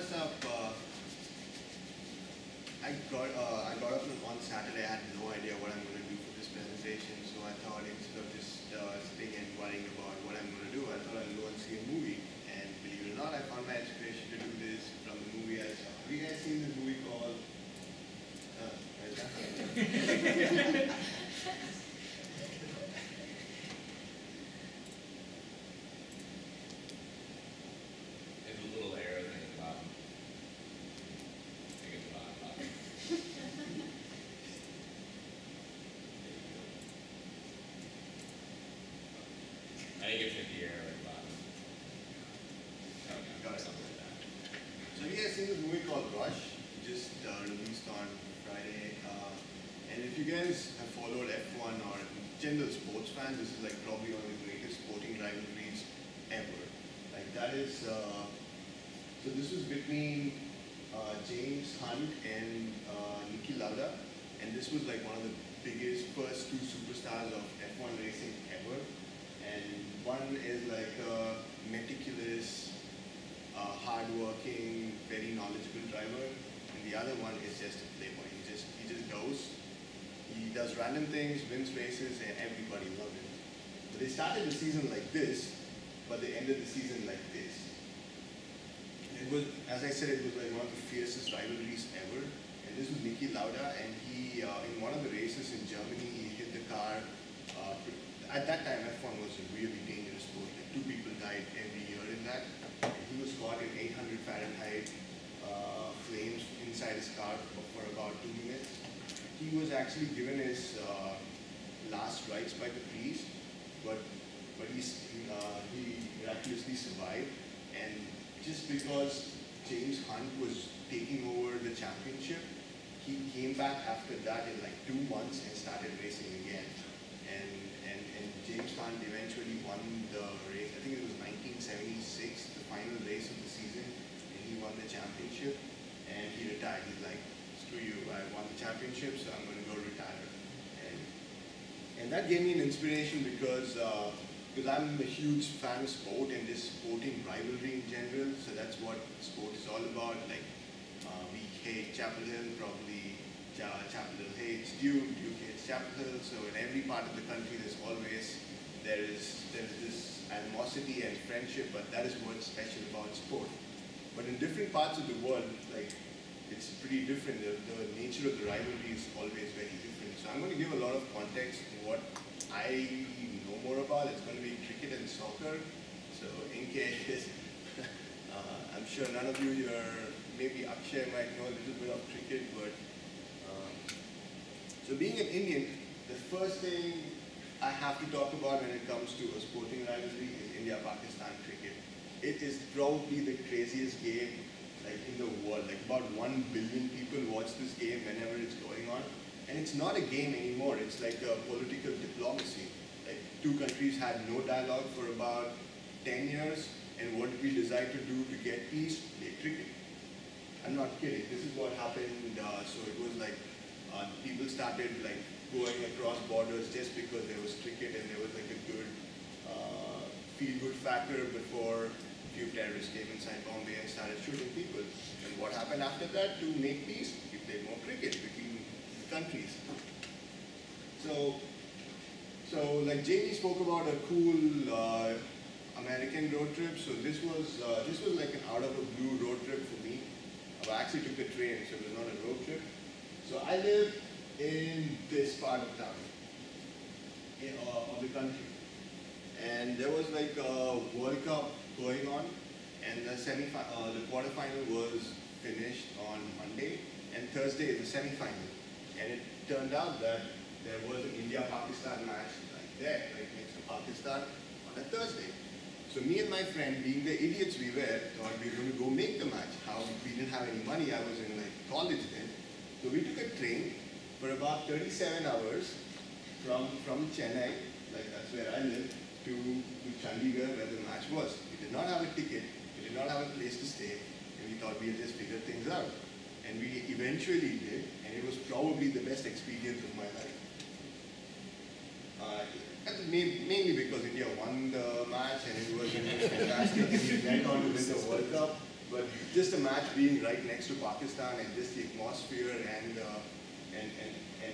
us up. I got up on Saturday. I had no idea what I'm going to do for this presentation, so I thought instead of just sitting and worrying about what I'm going to do, I thought I'd go and see a movie. And believe it or not, I found my inspiration to do this from the movie I saw. Have you guys seen this movie called? Where's that? I think it's 50 air at the bottom. Got it. Something like that. So have you guys seen this movie called Rush? Just released on Friday. And if you guys have followed F1 or general sports fans, this is like probably one of the greatest sporting rivalries ever. Like that is, so this was between James Hunt and Niki Lauda. And this was like one of the biggest first two superstars of F1 racing ever. And one is like a meticulous, hardworking, very knowledgeable driver, and the other one is just a playboy. He just goes, he does random things, wins races, and everybody loves him. But they started the season like this, but they ended the season like this. It was, as I said, it was like one of the fiercest rivalries ever. And this was Niki Lauda, and he, in one of the races in Germany, he hit the car. At that time, F1 was a really dangerous sport. Like 2 people died every year in that. And he was caught in 800 Fahrenheit flames inside his car for about 2 minutes. He was actually given his last rites by the priest, but he miraculously survived. And just because James Hunt was taking over the championship, he came back after that in like 2 months and started racing again. And James Hunt eventually won the race. I think it was 1976, the final race of the season, and he won the championship. And he retired. He's like, screw you, I won the championship, so I'm going to go retire. And that gave me an inspiration because I'm a huge fan of sport and this sporting rivalry in general. So that's what sport is all about. Like we hate Chapel Hill, probably Chapel Hill hates Duke, Duke hates Chapel Hill. So in every part of the country, there is this animosity and friendship, but that is what's special about sport. But in different parts of the world, like it's pretty different. The nature of the rivalry is always very different. So I'm going to give a lot of context to what I know more about. It's going to be cricket and soccer. So in case, I'm sure none of you here, maybe Akshay might know a little bit of cricket, but so being an Indian, the first thing I have to talk about when it comes to a sporting rivalry is India-Pakistan cricket. It is probably the craziest game like in the world. Like about 1 billion people watch this game whenever it's going on. And it's not a game anymore, it's like a political diplomacy. Like 2 countries had no dialogue for about 10 years, and what did we decide to do to get peace? Play cricket. I'm not kidding, this is what happened. So it was like people started like going across borders just because there was cricket and there was like a good feel-good factor before a few terrorists came inside Bombay and started shooting people. And what happened after that? To make peace, we played more cricket between the countries. So like Jamie spoke about a cool American road trip. So this was like an out of the blue road trip for me. I actually took the train, so it was not a road trip. So I live in this part of town, of the country. And there was like a World Cup going on, and the quarterfinal was finished on Monday, and Thursday is the semi-final. And it turned out that there was an India-Pakistan match like there, like next to Pakistan, on a Thursday. So me and my friend, being the idiots we were, thought we were going to go make the match. How we didn't have any money, I was in like college then. So we took a train for about 37 hours from Chennai, like that's where I live, to Chandigarh where the match was. We did not have a ticket, we did not have a place to stay, and we thought we'd just figure things out. And we eventually did, and it was probably the best experience of my life. Mainly because India won the match and it was fantastic, and we went on to win the World Cup. But just a match being right next to Pakistan and just the atmosphere and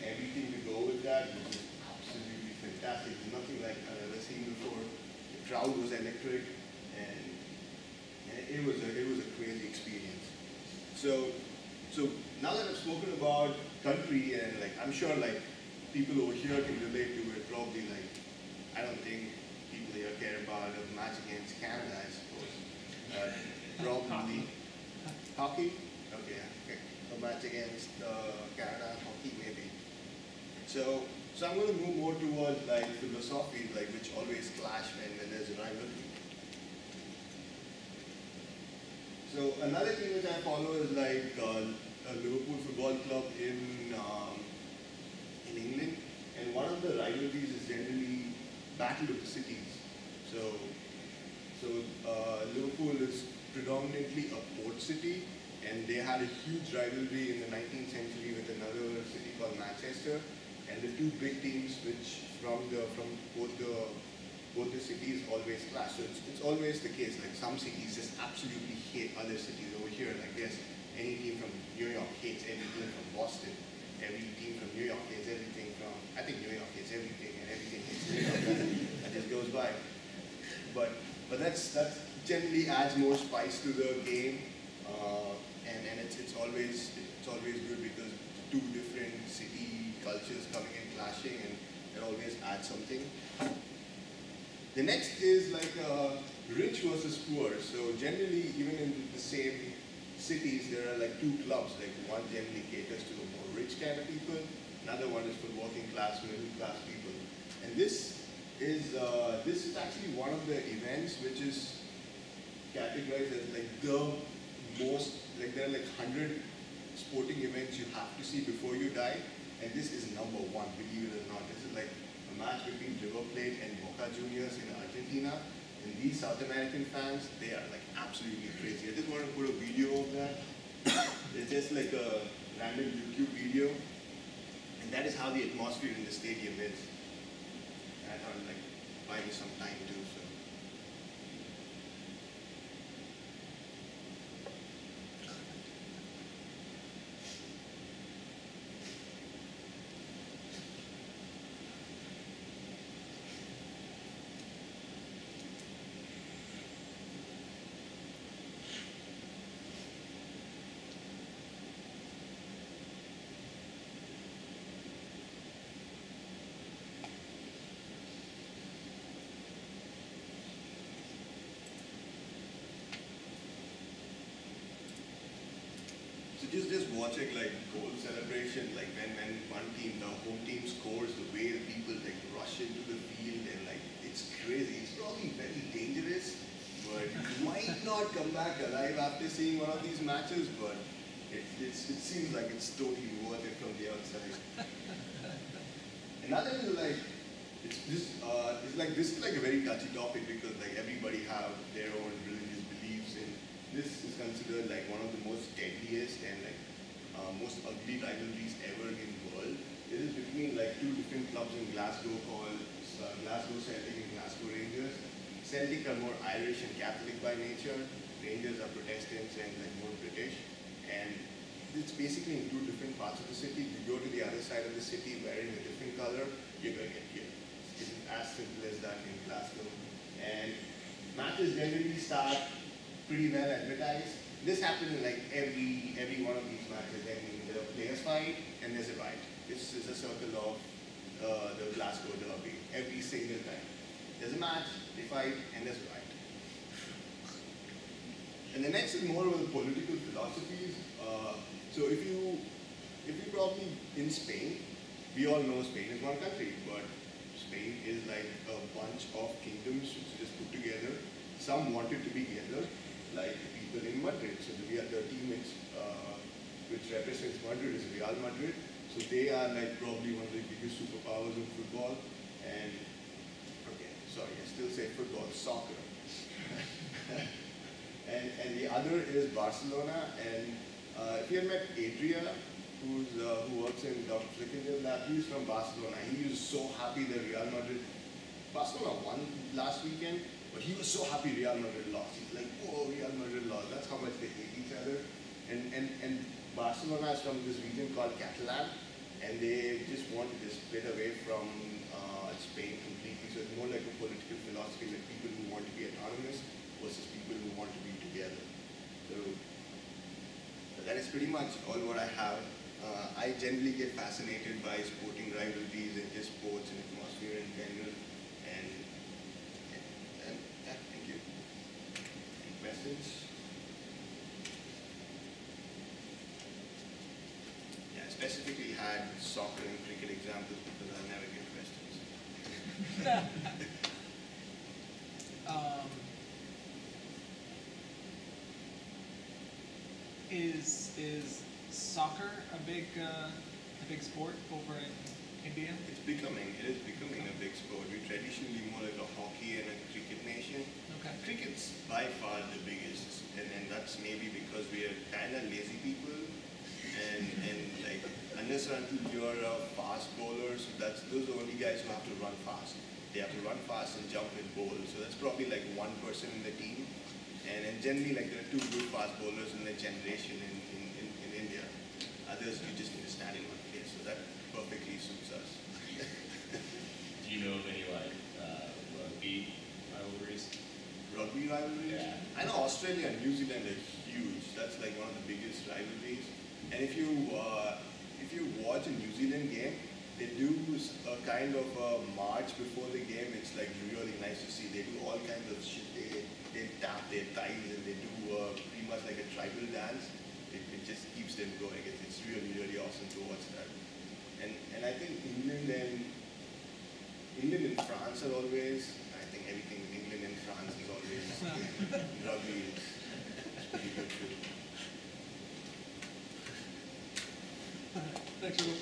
everything to go with that was just absolutely fantastic. There's nothing like I've ever seen before. The crowd was electric, and it was a crazy experience. So now that I've spoken about country and like I'm sure like people over here can relate to it. Probably like I don't think people here care about a match against Canada. I suppose. Probably hockey. Okay, okay. A match against Canada, hockey maybe. So I'm going to move more towards like philosophies like which always clash when there's a rivalry. So another thing which I follow is like a Liverpool Football Club in England, and one of the rivalries is generally Battle of the Cities. So Liverpool is predominantly a port city, and they had a huge rivalry in the 19th century with another city called Manchester, and the two big teams which from both the cities always clash. So it's always the case, like some cities just absolutely hate other cities. Over here, like yes, any team from New York hates every team from Boston. Every team from New York hates everything from, I think New York hates everything and everything hates New York. That just goes by. But that generally adds more spice to the game, and it's always good because two different city cultures coming and clashing, and it always adds something. The next is like rich versus poor. So generally, even in the same cities, there are like two clubs. Like one generally caters to the more rich kind of people, another one is for working class, middle class people. And this is actually one of the events which is categorized as like the most, like there are like 100 sporting events you have to see before you die, and this is number one, believe it or not. This is like a match between River Plate and Boca Juniors in Argentina, and these South American fans, they are like absolutely crazy. I just want to put a video of that. It's just like a random YouTube video, and that is how the atmosphere in the stadium is. And I thought I'd like buy me some time too. So. So just watching like goal celebration, like when one team, the home team scores, the way the people like rush into the field and like it's crazy. It's probably very dangerous, but you might not come back alive after seeing one of these matches, but it seems like it's totally worth it from the outside. Another is like this is like a very touchy topic because like everybody have their own religious beliefs, and this is considered like one of the most deadliest and like most ugly rivalries ever in the world. It is between like two different clubs in Glasgow called Glasgow Celtic and Glasgow Rangers. Celtic are more Irish and Catholic by nature. Rangers are Protestants and like more British. And it's basically in two different parts of the city. You go to the other side of the city wearing a different color, you're going to get killed. It's as simple as that in Glasgow. And matches generally start pretty well advertised. This happens in like every one of these matches. I mean, the players fight and there's a riot. This is a circle of the Glasgow Derby every single time. There's a match, they fight, and there's a riot. And the next is more about the political philosophies. So if you probably in Spain, we all know Spain is one country, but Spain is like a bunch of kingdoms which are just put together. Some wanted to be together, like the people in Madrid. So the team which represents Madrid is Real Madrid. So they are like probably one of the biggest superpowers in football. And okay, sorry, I still say football, soccer. and the other is Barcelona. And if you had met Adria, who works in Dr. Flickendill Lab, he's from Barcelona. He was so happy that Real Madrid, Barcelona won last weekend, But he was so happy Real Madrid lost. He's like, oh, Real Madrid lost. That's how much they hate each other. And Barcelona is from this region called Catalan, and they just wanted to split away from Spain completely. So it's more like a political philosophy, like people who want to be autonomous versus people who want to be together. So that is pretty much all what I have. I generally get fascinated by sporting rivalries and just sports and atmosphere in general. And yeah, thank you. Any questions? Yeah, I specifically had soccer and cricket examples because I never get questions. Is soccer a big sport over in India? It is becoming a big sport. We're traditionally more like a hockey and a cricket nation. Okay. Cricket's by far the biggest, and that's maybe because we are kind of lazy people, and like unless or until you're a fast bowler, so those are the only guys who have to run fast. They have to run fast and jump and bowl. So that's probably like one person in the team, and generally like there are two good fast bowlers in the generation in India. Others you just need to stand in one place, so that perfectly suits us. Do you know of any like rugby rivalries? Rugby rivalries? Yeah. I know Australia and New Zealand are huge. That's like one of the biggest rivalries. And if you watch a New Zealand game, they do a kind of a march before the game. It's like really nice to see. They do all kinds of shit. They tap their thighs and they do pretty much like a tribal dance. It just keeps them going. It's really awesome to watch that. And I think England and France are always. I think everything with England and France is always rugby. It's pretty good too. Thanks, Ruben.